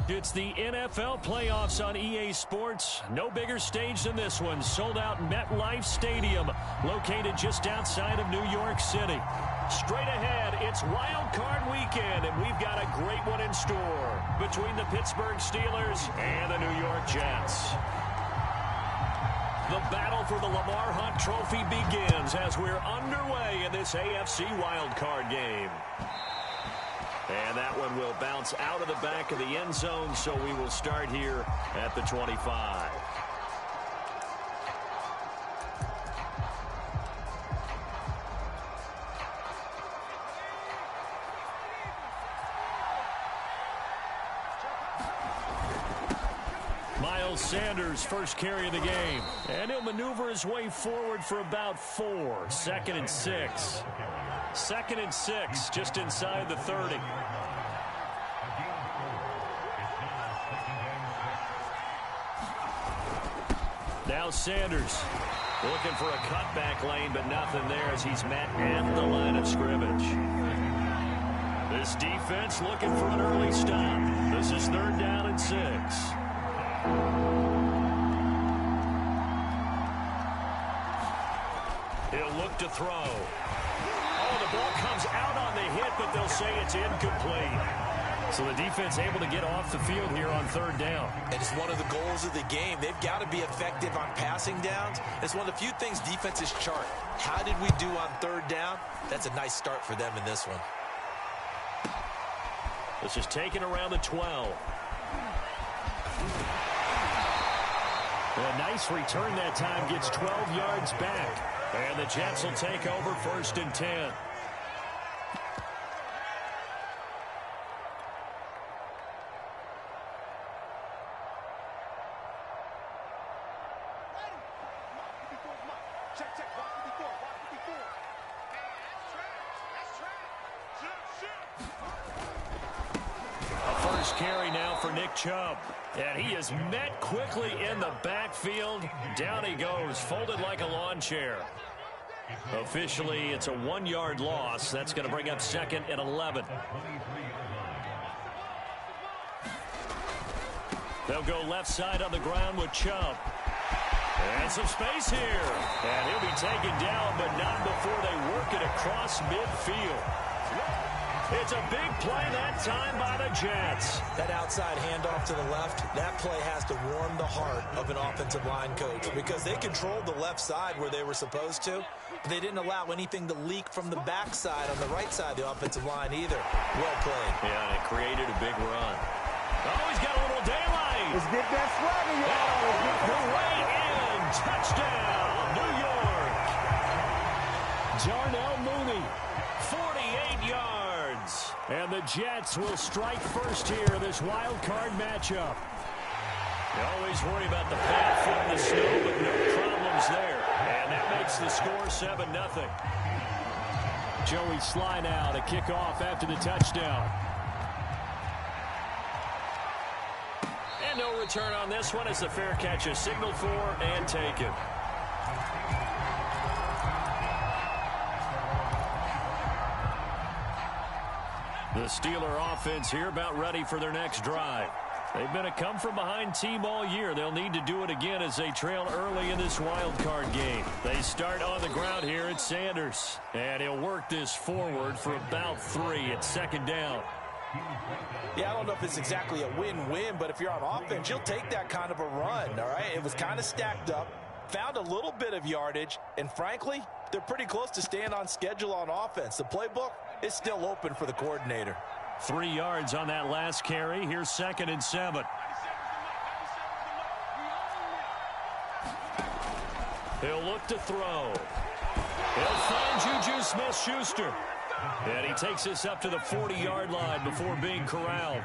It's the NFL playoffs on EA Sports. No bigger stage than this one. Sold out MetLife Stadium, located just outside of New York City. Straight ahead, it's Wild Card Weekend, and we've got a great one in store between the Pittsburgh Steelers and the New York Jets. The battle for the Lamar Hunt Trophy begins as we're underway in this AFC Wild Card game. And that one will bounce out of the back of the end zone, so we will start here at the 25. Miles Sanders, first carry of the game. And he'll maneuver his way forward for about 4. 2nd and 6. 2nd and 6, just inside the 30. Now Sanders looking for a cutback lane, but nothing there as he's met at the line of scrimmage. This defense looking for an early stop. This is 3rd down and 6. He'll look to throw. Oh, the ball comes out on the hit, but they'll say it's incomplete. So the defense able to get off the field here on 3rd down. And it's one of the goals of the game. They've got to be effective on passing downs. It's one of the few things defenses chart. How did we do on 3rd down? That's a nice start for them in this one. This is taken around the 12. A nice return that time, gets 12 yards back. And the Jets will take over 1st and 10. Carry now for Nick Chubb. And he is met quickly in the backfield. Down he goes, folded like a lawn chair. Officially, it's a 1-yard loss. That's going to bring up 2nd and 11. They'll go left side on the ground with Chubb. And some space here. And he'll be taken down, but not before they work it across midfield. It's a big play that time by the Jets. That outside handoff to the left, that play has to warm the heart of an offensive line coach because they controlled the left side where they were supposed to, but they didn't allow anything to leak from the backside on the right side of the offensive line either. Well played. Yeah, and it created a big run. Oh, he's got a little daylight. Let's get that swagger, y'all. Let's get the way in. Touchdown, New York. Darnell Mooney, 48 yards. And the Jets will strike first here in this wild card matchup. You always worry about the path in the snow, but no problems there. And that makes the score 7-0. Joey Sly now to kick off after the touchdown. And no return on this one as the fair catch is signaled for and taken. The Steeler offense here about ready for their next drive. They've been a come-from-behind team all year. They'll need to do it again as they trail early in this wild card game. They start on the ground here at Sanders. And he'll work this forward for about 3 at 2nd down. Yeah, I don't know if it's exactly a win-win, but if you're on offense, you'll take that kind of a run, all right? It was kind of stacked up, found a little bit of yardage, and frankly, they're pretty close to staying on schedule on offense. The playbook is still open for the coordinator. 3 yards on that last carry. Here's 2nd and 7. He'll look to throw. He'll find Juju Smith-Schuster. And he takes this up to the 40-yard line before being corralled.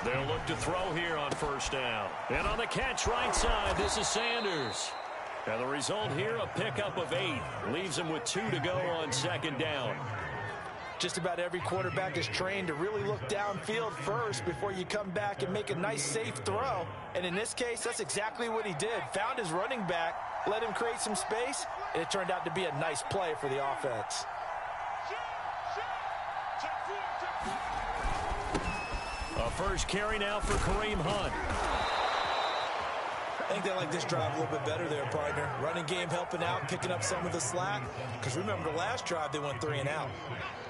They'll look to throw here on 1st down. And on the catch right side, this is Sanders. And the result here, a pickup of 8. Leaves him with 2 to go on 2nd down. Just about every quarterback is trained to really look downfield first before you come back and make a nice, safe throw. And in this case, that's exactly what he did. Found his running back, let him create some space, and it turned out to be a nice play for the offense. A first carry now for Kareem Hunt. I think they like this drive a little bit better there, partner. Running game helping out, picking up some of the slack. Because remember, the last drive, they went 3 and out.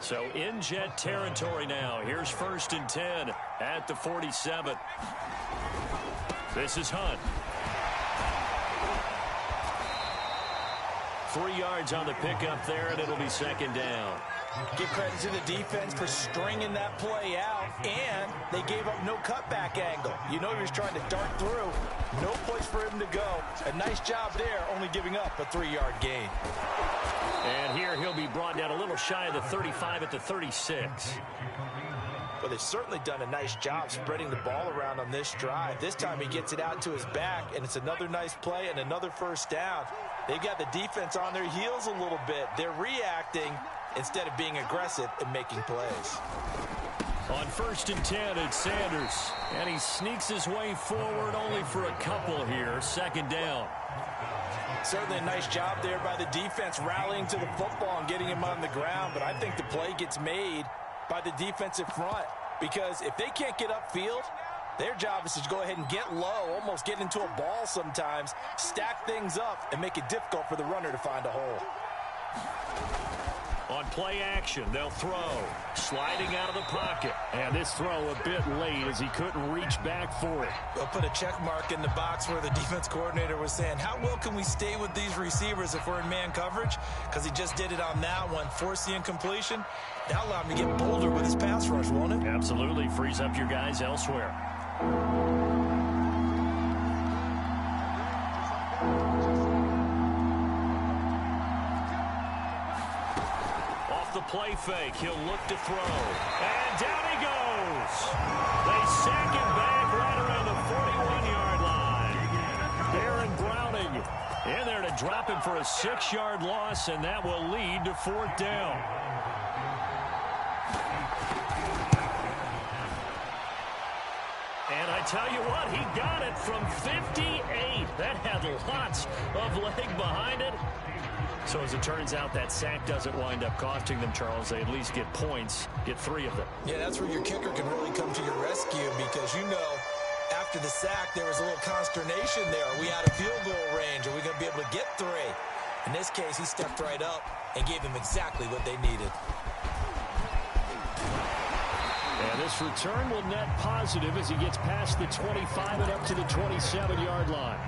So in Jet territory now. Here's 1st and 10 at the 47. This is Hunt. 3 yards on the pickup there, and it'll be 2nd down. Give credit to the defense for stringing that play out, and they gave up no cutback angle. You know he was trying to dart through. No place for him to go. A nice job there, only giving up a 3-yard gain. And here he'll be brought down a little shy of the 35 at the 36. Well, they've certainly done a nice job spreading the ball around on this drive. This time he gets it out to his back, and it's another nice play and another 1st down. They've got the defense on their heels a little bit. They're reacting instead of being aggressive and making plays. On 1st and 10, it's Sanders. And he sneaks his way forward only for a couple here. 2nd down. Certainly a nice job there by the defense rallying to the football and getting him on the ground. But I think the play gets made by the defensive front. Because if they can't get upfield, their job is to go ahead and get low, almost get into a ball sometimes, stack things up, and make it difficult for the runner to find a hole. On play action, they'll throw. Sliding out of the pocket. And this throw a bit late as he couldn't reach back for it. They'll put a check mark in the box where the defense coordinator was saying, how well can we stay with these receivers if we're in man coverage? Because he just did it on that one, forced the incompletion. That'll allow him to get bolder with his pass rush, won't it? Absolutely. Frees up your guys elsewhere. The play fake, he'll look to throw, and down he goes. They sack him back right around the 41-yard line. Baron Browning in there to drop him for a 6-yard loss, and that will lead to 4th down. And I tell you what, he got it from 58. That had lots of leg behind it. So as it turns out, that sack doesn't wind up costing them, Charles. They at least get points, get 3 of them. Yeah, that's where your kicker can really come to your rescue because, you know, after the sack, there was a little consternation there. Are we out of field goal range? Are we going to be able to get 3? In this case, he stepped right up and gave them exactly what they needed. And this return will net positive as he gets past the 25 and up to the 27-yard line.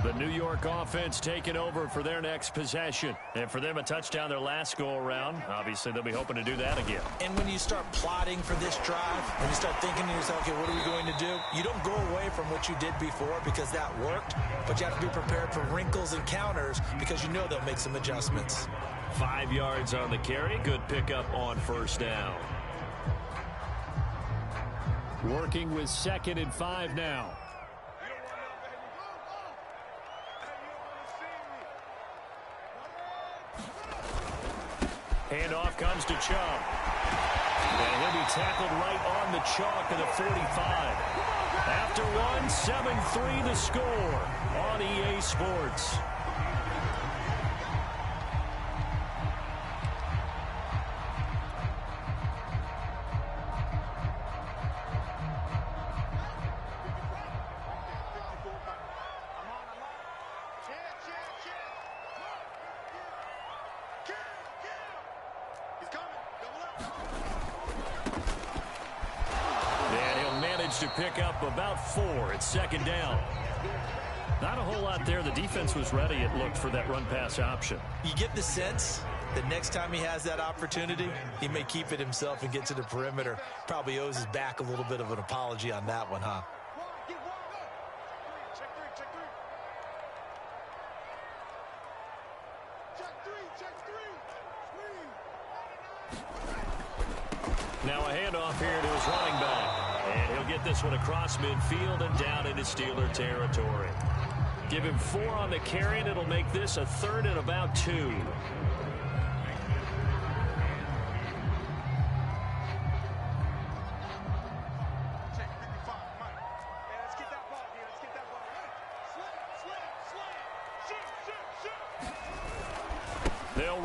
The New York offense taking over for their next possession. And for them, a touchdown their last go-around. Obviously, they'll be hoping to do that again. And when you start plotting for this drive, when you start thinking to yourself, okay, what are we going to do? You don't go away from what you did before because that worked, but you have to be prepared for wrinkles and counters because you know they'll make some adjustments. 5 yards on the carry. Good pickup on 1st down. Working with 2nd and 5 now. Handoff comes to Chubb. And he'll be tackled right on the chalk of the 45. After one, 7-3 the score on EA Sports. To pick up about 4. It's 2nd down. Not a whole lot there. The defense was ready, it looked, for that run-pass option. You get the sense that next time he has that opportunity, he may keep it himself and get to the perimeter. Probably owes his back a little bit of an apology on that one, huh? Now a handoff here to his running back. And he'll get this one across midfield and down into Steeler territory. Give him 4 on the carry, and it'll make this a 3rd and about 2.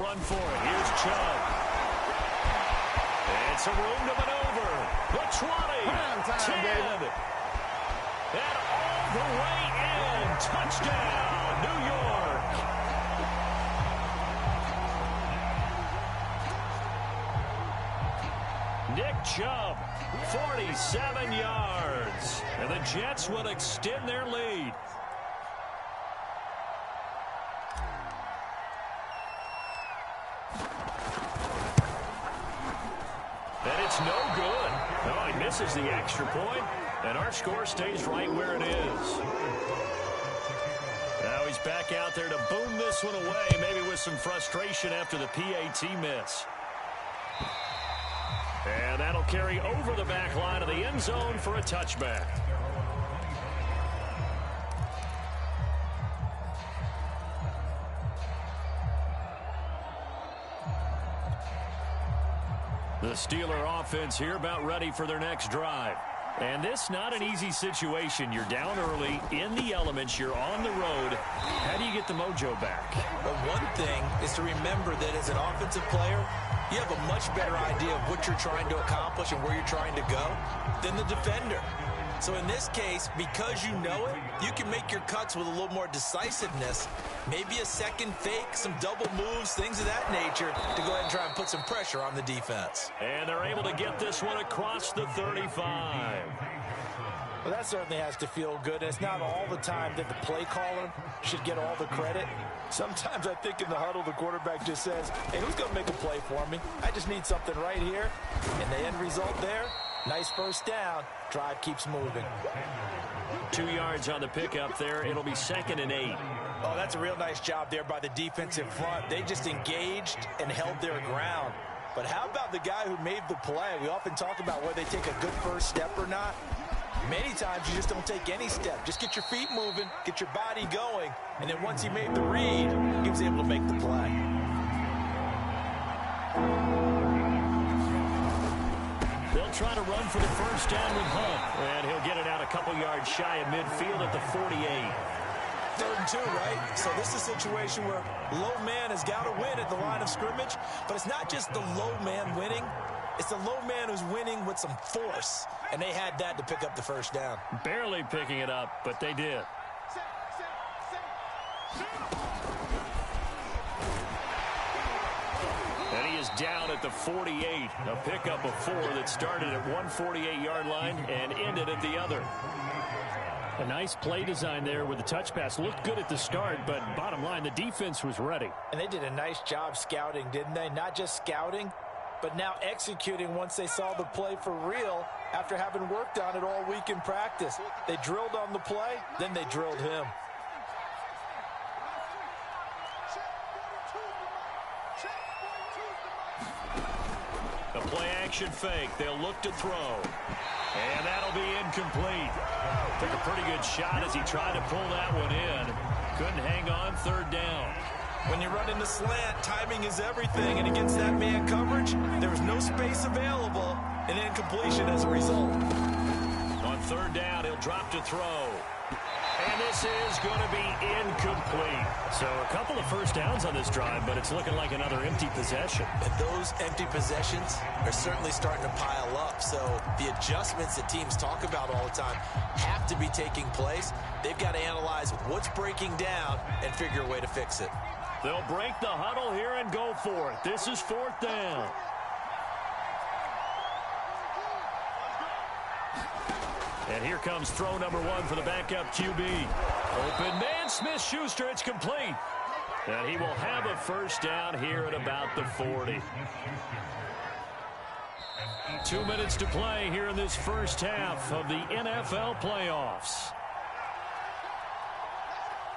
run for it. Here's Chubb. It's a room to maneuver. The 20, 10, and all the way in. Touchdown, New York. Nick Chubb, 47 yards. And the Jets will extend their lead. And it's no good. Oh, he misses the extra point, and our score stays right where it is. Now he's back out there to boom this one away, maybe with some frustration after the PAT miss. And that'll carry over the back line of the end zone for a touchback. The Steeler offense here about ready for their next drive. And this not an easy situation. You're down early, in the elements, you're on the road. How do you get the mojo back? Well, one thing is to remember that as an offensive player, you have a much better idea of what you're trying to accomplish and where you're trying to go than the defender. So in this case, because you know it, you can make your cuts with a little more decisiveness. Maybe a second fake, some double moves, things of that nature to go ahead and try and put some pressure on the defense. And they're able to get this one across the 35. Well, that certainly has to feel good. And it's not all the time that the play caller should get all the credit. Sometimes I think in the huddle, the quarterback just says, hey, who's going to make a play for me? I just need something right here. And the end result there, nice first down. Drive keeps moving. 2 yards on the pickup there. It'll be 2nd and 8. Oh, that's a real nice job there by the defensive front. They just engaged and held their ground. But how about the guy who made the play? We often talk about whether they take a good first step or not. Many times you just don't take any step. Just get your feet moving, get your body going, and then once he made the read, he was able to make the play. They'll try to run for the first down with Hunt, and he'll get it out a couple yards shy of midfield at the 48. 3rd and 2, right? So this is a situation where low man has got to win at the line of scrimmage, but it's not just the low man winning. It's the low man who's winning with some force, and they had that to pick up the first down. Barely picking it up, but they did. And he is down at the 48. A pickup of 4 that started at one 48-yard line and ended at the other. A nice play design there with the touch pass. Looked good at the start, but bottom line, the defense was ready. And they did a nice job scouting, didn't they? Not just scouting, but now executing once they saw the play for real after having worked on it all week in practice. They drilled on the play, then they drilled him. A play-action fake. They'll look to throw. And that'll be incomplete. Took a pretty good shot as he tried to pull that one in. Couldn't hang on 3rd down. When you run into slant, timing is everything. And against that man coverage, there was no space available. And incompletion as a result. On 3rd down, he'll drop to throw. And this is going to be incomplete. So a couple of first downs on this drive, but it's looking like another empty possession. And those empty possessions are certainly starting to pile up. So the adjustments that teams talk about all the time have to be taking place. They've got to analyze what's breaking down and figure a way to fix it. They'll break the huddle here and go for it. This is 4th down. And here comes throw number 1 for the backup QB. Open man, Smith-Schuster, it's complete. And he will have a first down here at about the 40. 2 minutes to play here in this first half of the NFL playoffs.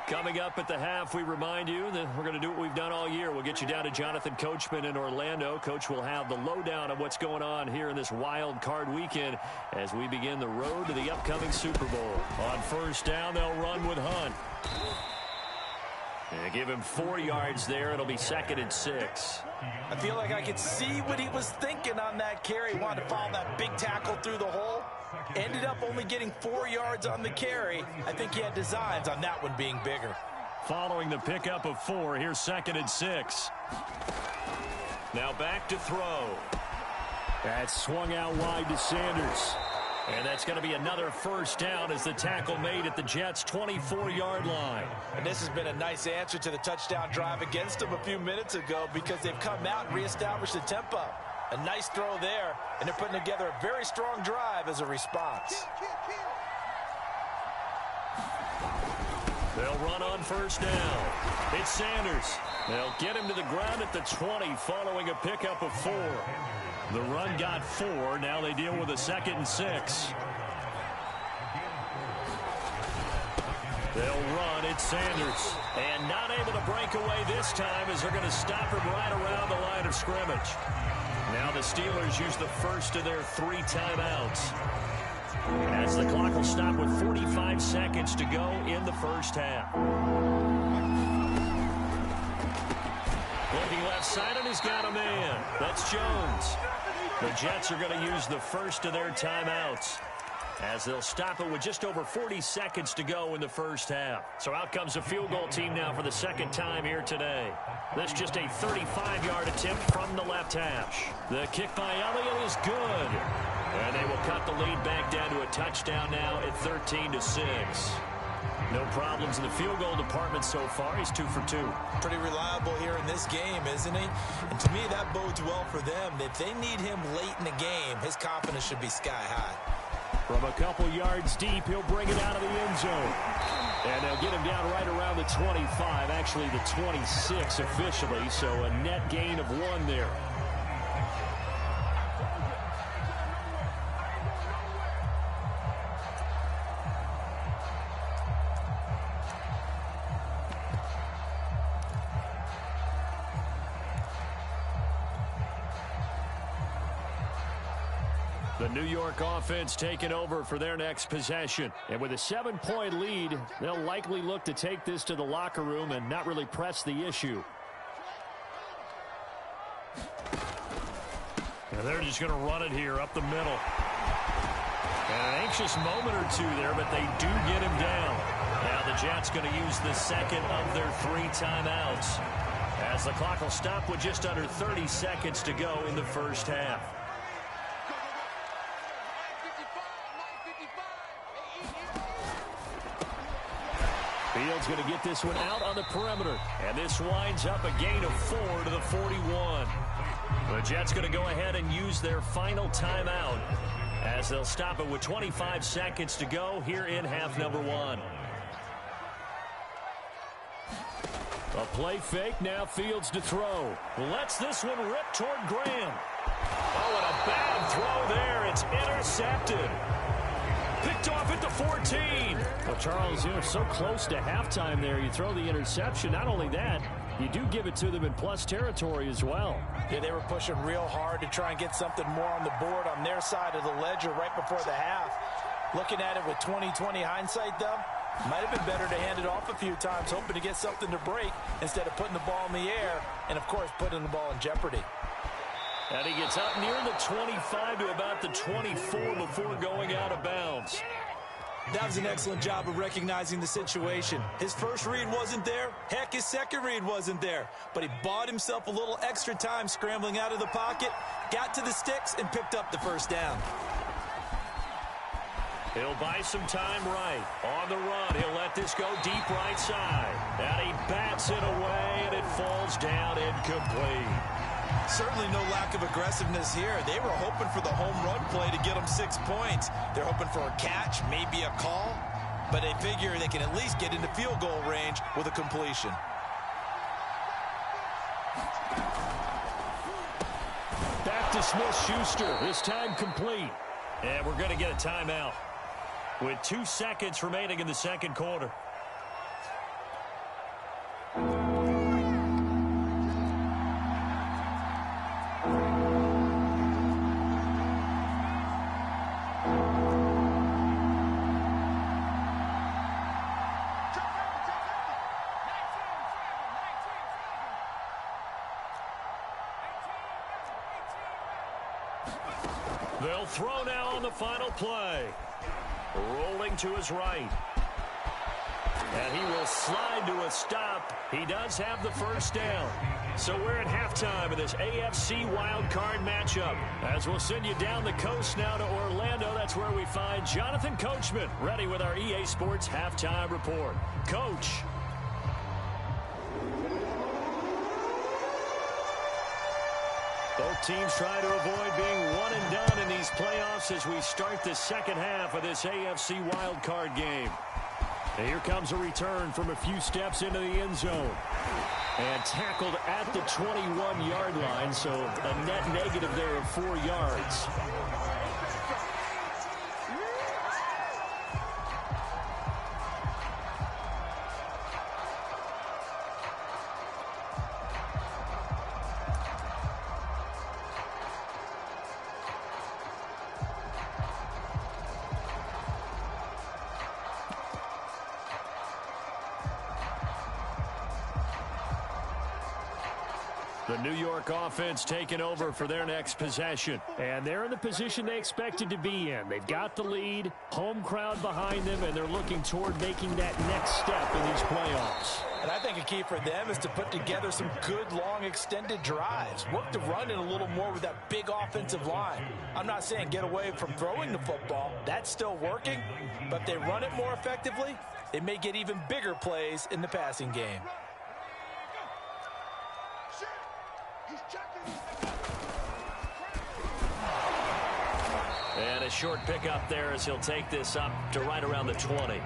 Coming up at the half, we remind you that we're going to do what we've done all year. We'll get you down to Jonathan Coachman in Orlando. Coach will have the lowdown of what's going on here in this wild card weekend as we begin the road to the upcoming Super Bowl. On first down, they'll run with Hunt. They give him 4 yards there. It'll be 2nd and 6. I feel like I could see what he was thinking on that carry. He wanted to follow that big tackle through the hole. Ended up only getting 4 yards on the carry. I think he had designs on that one being bigger. following the pickup of 4. Here's 2nd and 6. Now back to throw. That's swung out wide to Sanders. And that's going to be another first down as the tackle made at the Jets' 24-yard line. And this has been a nice answer to the touchdown drive against them a few minutes ago because they've come out and reestablished the tempo. A nice throw there, and they're putting together a very strong drive as a response. They'll run on first down. It's Sanders. They'll get him to the ground at the 20 following a pickup of 4. The run got 4. Now they deal with a 2nd and 6. They'll run. It's Sanders. And not able to break away this time as they're going to stop him right around the line of scrimmage. Now the Steelers use the first of their 3 timeouts. As the clock will stop with 45 seconds to go in the first half. Looking left side, and he's got a man. That's Jones. The Jets are going to use the first of their timeouts as they'll stop it with just over 40 seconds to go in the first half. So out comes a field goal team now for the 2nd time here today. This just a 35-yard attempt from the left hash. The kick by Elliott is good. And they will cut the lead back down to a touchdown now at 13-6. No problems in the field goal department so far. He's 2 for 2. Pretty reliable here in this game, isn't he? And to me, that bodes well for them. If they need him late in the game, his confidence should be sky high. From a couple yards deep, he'll bring it out of the end zone. And they'll get him down right around the 25, actually the 26 officially, so a net gain of 1 there. The New York offense taking over for their next possession. And with a 7-point lead, they'll likely look to take this to the locker room and not really press the issue. And they're just going to run it here up the middle. And an anxious moment or 2 there, but they do get him down. Now the Jets going to use the 2nd of their 3 timeouts as the clock will stop with just under 30 seconds to go in the first half. Fields going to get this one out on the perimeter. And this winds up a gain of 4 to the 41. The Jets going to go ahead and use their final timeout as they'll stop it with 25 seconds to go here in half number 1. A play fake, now Fields to throw. Lets this one rip toward Graham. Oh, and a bad throw there. It's intercepted. Picked off at the 14. Well, Charles, you're so close to halftime there. You throw the interception. Not only that, you do give it to them in plus territory as well. Yeah, they were pushing real hard to try and get something more on the board on their side of the ledger right before the half. Looking at it with 20/20 hindsight, though, might have been better to hand it off a few times, hoping to get something to break instead of putting the ball in the air and, of course, putting the ball in jeopardy. And he gets up near the 25 to about the 24 before going out of bounds. That was an excellent job of recognizing the situation. His first read wasn't there. Heck, his second read wasn't there. But he bought himself a little extra time scrambling out of the pocket, got to the sticks, and picked up the first down. He'll buy some time right. On the run, he'll let this go deep right side. And he bats it away, and it falls down incomplete. Certainly no lack of aggressiveness here. They were hoping for the home run play to get them 6 points. They're hoping for a catch, maybe a call, but they figure they can at least get into field goal range with a completion. Back to Smith-Schuster, this time complete. And we're going to get a timeout with 2 seconds remaining in the second quarter. They'll throw now on the final play. Rolling to his right. And he will slide to a stop. He does have the first down. So we're at halftime of this AFC wildcard matchup. As we'll send you down the coast now to Orlando, that's where we find Jonathan Coachman, ready with our EA Sports halftime report. Coach. Both teams trying to avoid being one and done in these playoffs as we start the second half of this AFC wildcard game. And here comes a return from a few steps into the end zone. And tackled at the 21-yard line, so a net negative there of 4 yards. The New York offense taking over for their next possession. And they're in the position they expected to be in. They've got the lead, home crowd behind them, and they're looking toward making that next step in these playoffs. And I think a key for them is to put together some good, long, extended drives. Work the run in a little more with that big offensive line. I'm not saying get away from throwing the football. That's still working. But if they run it more effectively, they may get even bigger plays in the passing game. And a short pickup there as he'll take this up to right around the 20.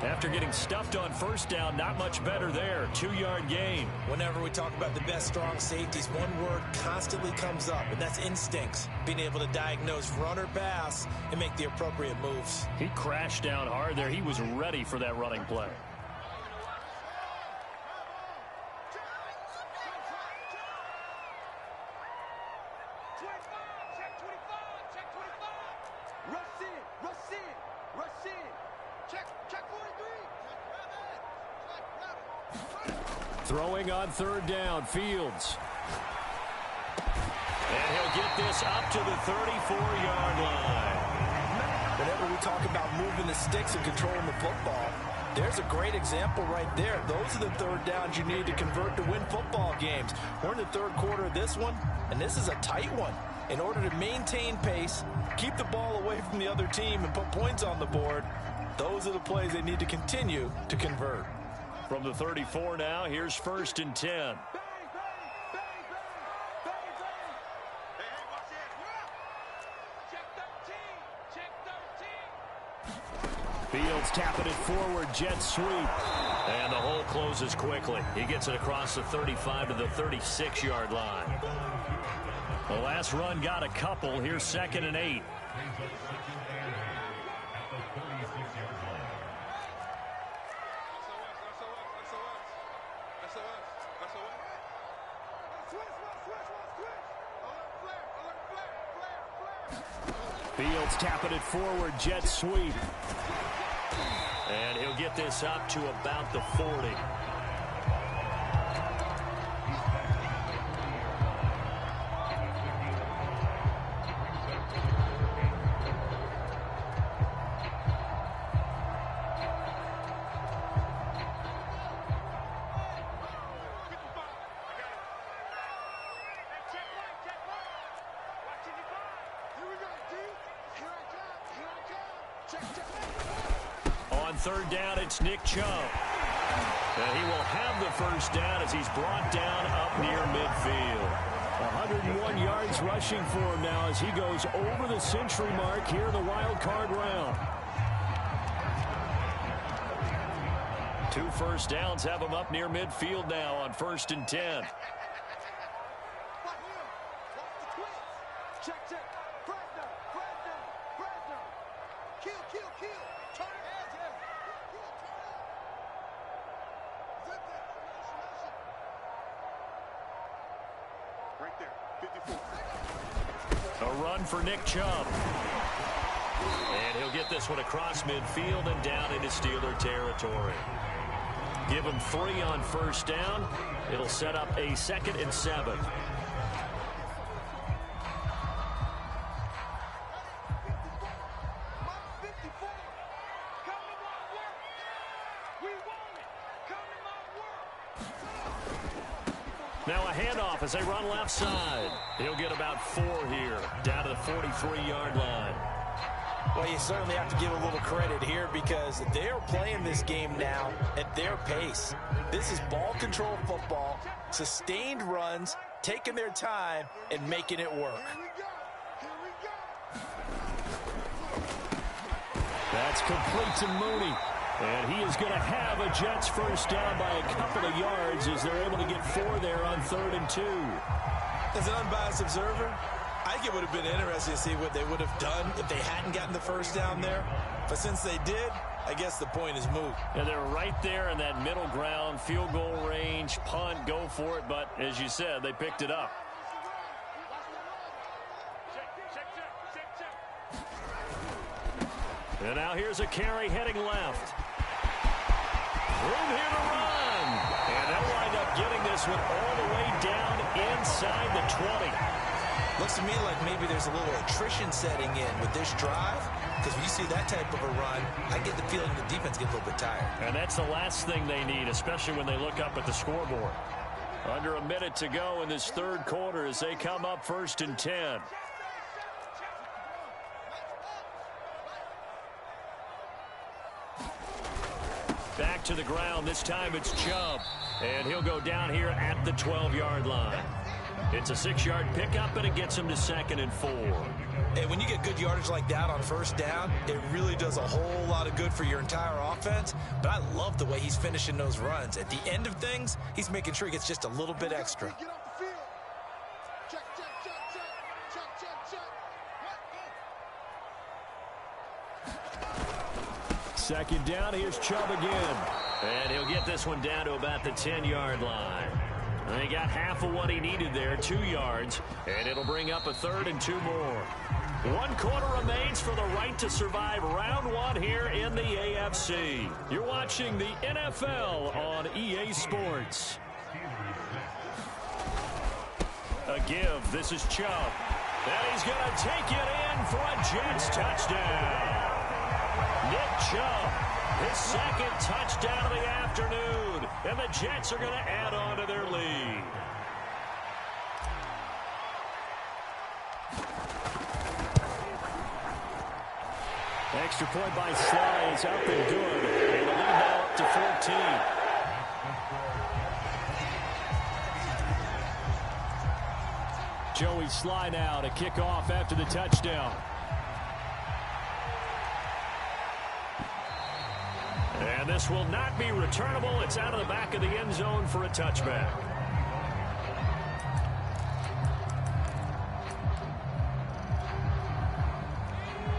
After getting stuffed on first down, not much better there. 2-yard gain. Whenever we talk about the best strong safeties, one word constantly comes up, and that's instincts. Being able to diagnose run or pass and make the appropriate moves. He crashed down hard there. He was ready for that running play. Throwing on third down, Fields. And he'll get this up to the 34-yard line. Whenever we talk about moving the sticks and controlling the football, there's a great example right there. Those are the third downs you need to convert to win football games. We're in the third quarter of this one, and this is a tight one. In order to maintain pace, keep the ball away from the other team, and put points on the board, those are the plays they need to continue to convert. From the 34 now, here's 1st and 10. Fields tapping it forward, jet sweep. And the hole closes quickly. He gets it across the 35 to the 36-yard line. The last run got a couple. Here's 2nd and 8. Fields tapping it forward, jet sweep. And he'll get this up to about the 40. On third down, it's Nick Chubb. And he will have the first down as he's brought down up near midfield. 101 yards rushing for him now as he goes over the century mark here in the wild card round. 2 first downs have him up near midfield now on 1st and 10. A run for Nick Chubb. And he'll get this one across midfield and down into Steeler territory. Give him 3 on first down. It'll set up a 2nd and 7. We won! Now a handoff as they run left side. He'll get about 4 here, down to the 43-yard line. Well, you certainly have to give a little credit here because they're playing this game now at their pace. This is ball control football, sustained runs, taking their time, and making it work. That's complete to Mooney. And he is going to have a Jets first down by a couple of yards as they're able to get 4 there on 3rd and 2. As an unbiased observer, I think it would have been interesting to see what they would have done if they hadn't gotten the first down there. But since they did, I guess the point is moot. And they're right there in that middle ground, field goal range, punt, go for it. But as you said, they picked it up. And now here's a carry heading left. Room here to run. And they'll wind up getting this one all the way down inside the 20. Looks to me like maybe there's a little attrition setting in with this drive. Because when you see that type of a run, I get the feeling the defense gets a little bit tired. And that's the last thing they need, especially when they look up at the scoreboard. Under a minute to go in this 3rd quarter as they come up 1st and 10. Back to the ground. This time it's Chubb. And he'll go down here at the 12-yard line. It's a 6-yard pickup, and it gets him to 2nd and 4. And when you get good yardage like that on first down, it really does a whole lot of good for your entire offense. But I love the way he's finishing those runs. At the end of things, he's making sure he gets just a little bit extra. Second down, here's Chubb again. And he'll get this one down to about the 10-yard line. And he got half of what he needed there, 2 yards. And it'll bring up a 3rd and 2 more. 1 quarter remains for the right to survive round 1 here in the AFC. You're watching the NFL on EA Sports. A give. This is Chubb. And he's going to take it in for a Jets touchdown. Nick Chubb, his 2nd touchdown of the afternoon. And the Jets are going to add on to their lead. Extra point by Sly is up and good. And the lead now up to 14. Joey Sly now to kick off after the touchdown. And this will not be returnable. It's out of the back of the end zone for a touchback.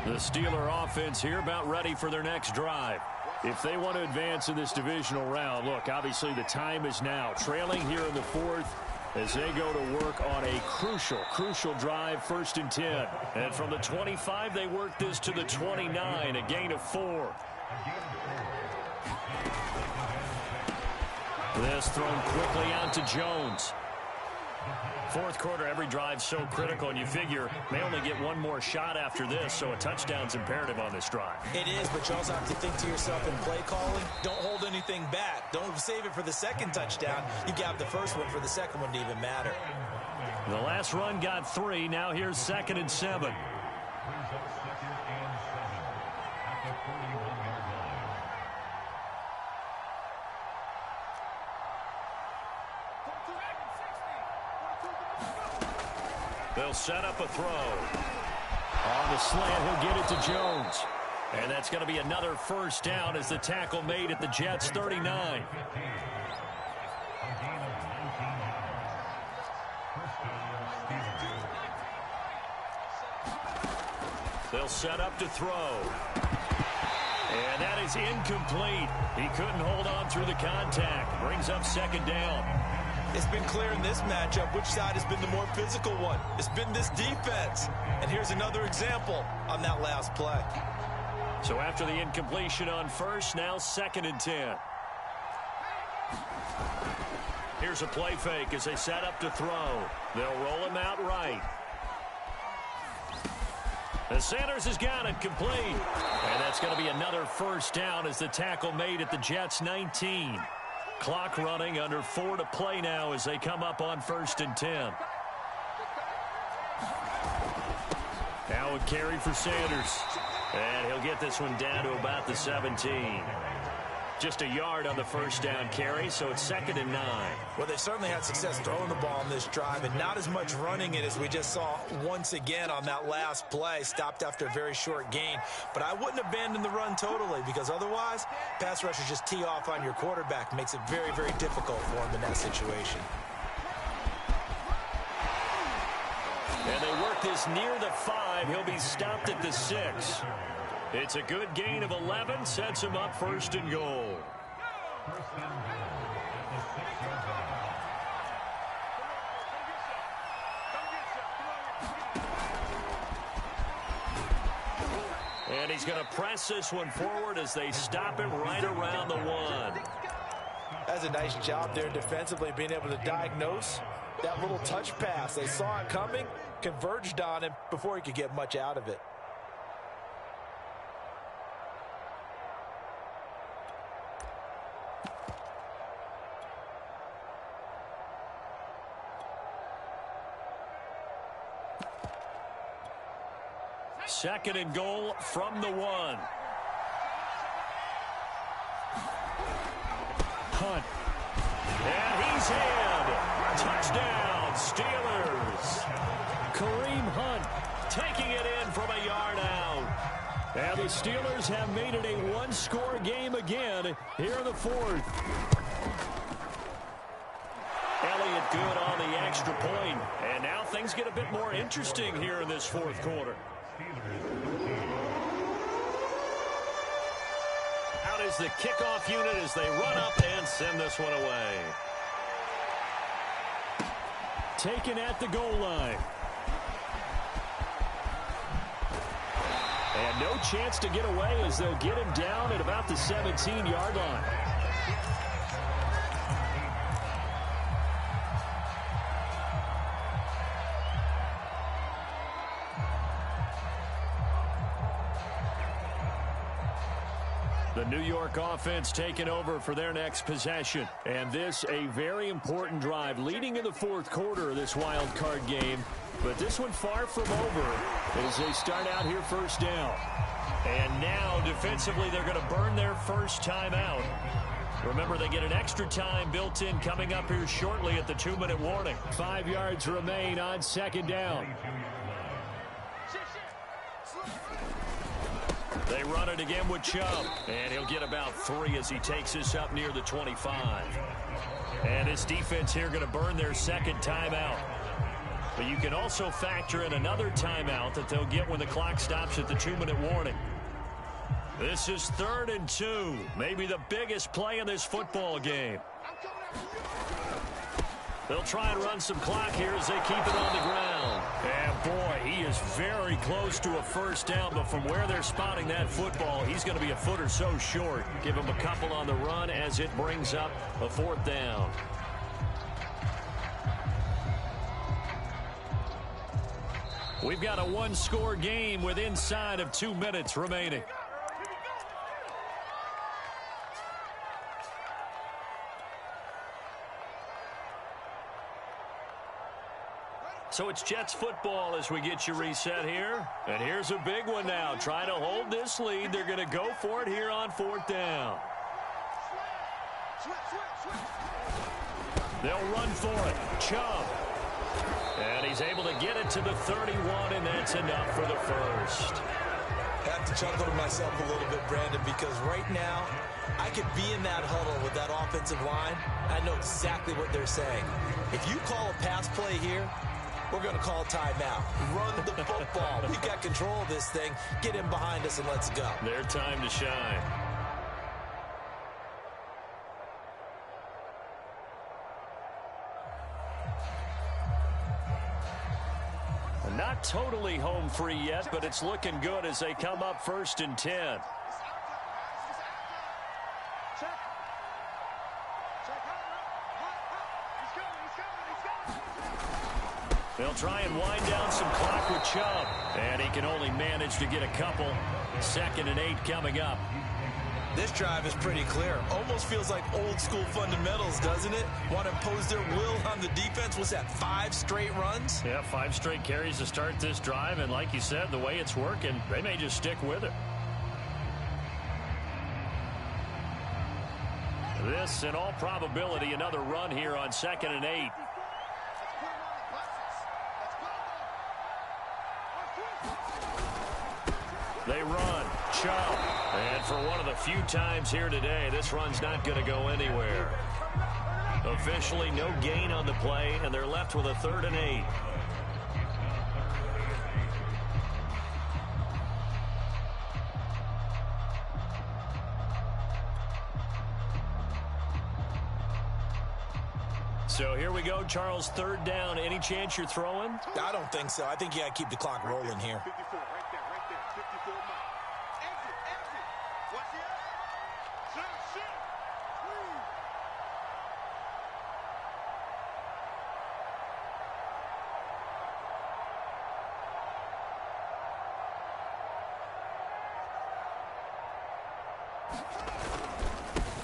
The Steeler offense here about ready for their next drive. If they want to advance in this divisional round, look, obviously the time is now. Trailing here in the 4th as they go to work on a crucial drive, 1st and 10. And from the 25, they work this to the 29, a gain of 4. This thrown quickly out to Jones. 4th quarter, every drive so critical, and you figure they only get 1 more shot after this, so a touchdown's imperative on this drive. It is, but you also have to think to yourself in play calling, don't hold anything back. Don't save it for the 2nd touchdown. You got the 1st one for the 2nd one to even matter. The last run got 3. Now here's 2nd and 7. They'll set up a throw. On the slant, he'll get it to Jones. And that's going to be another first down as the tackle made at the Jets' 39. They'll set up to throw. And that is incomplete. He couldn't hold on through the contact. Brings up 2nd down. It's been clear in this matchup which side has been the more physical one. It's been this defense. And here's another example on that last play. So after the incompletion on 1st, now 2nd and 10. Here's a play fake as they set up to throw. They'll roll him out right. And Sanders has got it complete. And that's going to be another first down as the tackle made at the Jets' 19. Clock running, under 4 to play now as they come up on 1st and 10. Now a carry for Sanders. And he'll get this one down to about the 17. Just a yard on the first down carry, so it's 2nd and 9. Well, they certainly had success throwing the ball on this drive, and not as much running it as we just saw once again on that last play. Stopped after a very short gain. But I wouldn't abandon the run totally, because otherwise, pass rushers just tee off on your quarterback. Makes it very, very difficult for him in that situation. And they work this near the 5. He'll be stopped at the 6. It's a good gain of 11, sets him up 1st and goal. And he's going to press this one forward as they stop him right around the 1. That's a nice job there defensively, being able to diagnose that little touch pass. They saw it coming, converged on him before he could get much out of it. Second and goal from the 1. Hunt. And he's in. Touchdown, Steelers. Kareem Hunt taking it in from a yard out. And the Steelers have made it a one-score game again here in the 4th. Elliott good on the extra point. And now things get a bit more interesting here in this 4th quarter. Out is the kickoff unit as they run up and send this one away. Taken at the goal line. And no chance to get away as they'll get him down at about the 17-yard line. The New York offense taking over for their next possession. And this a very important drive leading in the 4th quarter of this wild card game. But this one far from over as they start out here 1st down. And now defensively they're going to burn their first timeout. Remember, they get an extra time built in coming up here shortly at the 2-minute warning. 5 yards remain on 2nd down. They run it again with Chubb, and he'll get about 3 as he takes this up near the 25. And this defense here going to burn their 2nd timeout. But you can also factor in another timeout that they'll get when the clock stops at the 2-minute warning. This is 3rd and 2, maybe the biggest play in this football game. They'll try and run some clock here as they keep it on the ground. And boy, he is very close to a first down, but from where they're spotting that football, he's going to be a foot or so short. Give him a couple on the run as it brings up a 4th down. We've got a one-score game with inside of 2 minutes remaining. So it's Jets football as we get you reset here. And here's a big one now. Trying to hold this lead. They're going to go for it here on 4th down. They'll run for it. Chubb. And he's able to get it to the 31, and that's enough for the first. I have to chuckle to myself a little bit, Brandon, because right now I could be in that huddle with that offensive line. I know exactly what they're saying. If you call a pass play here, we're going to call timeout. Run the football. We've got control of this thing. Get him behind us and let's go. Their time to shine. Not totally home free yet, but it's looking good as they come up 1st and 10. They'll try and wind down some clock with Chubb, and he can only manage to get a couple. 2nd and 8 coming up. This drive is pretty clear. Almost feels like old school fundamentals, doesn't it? Want to impose their will on the defense. Was that 5 straight runs? Yeah, 5 straight carries to start this drive. And like you said, the way it's working, they may just stick with it. This, in all probability, another run here on 2nd and 8. They run. Chubb. And for one of the few times here today, this run's not going to go anywhere. Officially no gain on the play, and they're left with a 3rd and 8. So here we go, Charles, 3rd down. Any chance you're throwing? I don't think so. I think you got to keep the clock rolling here. 54, right there, right there. 54 miles. Exit, exit. What's the other? Shoot.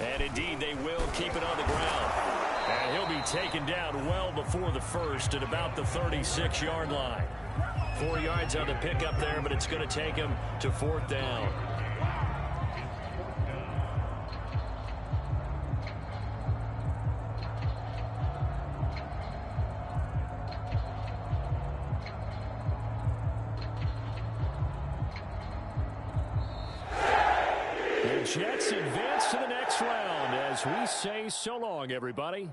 And indeed, they will keep it on the ground. And he'll be taken down well before the first at about the 36-yard line. 4 yards on the pickup there, but it's going to take him to 4th down. The Jets advance to the next round as we say so long, everybody.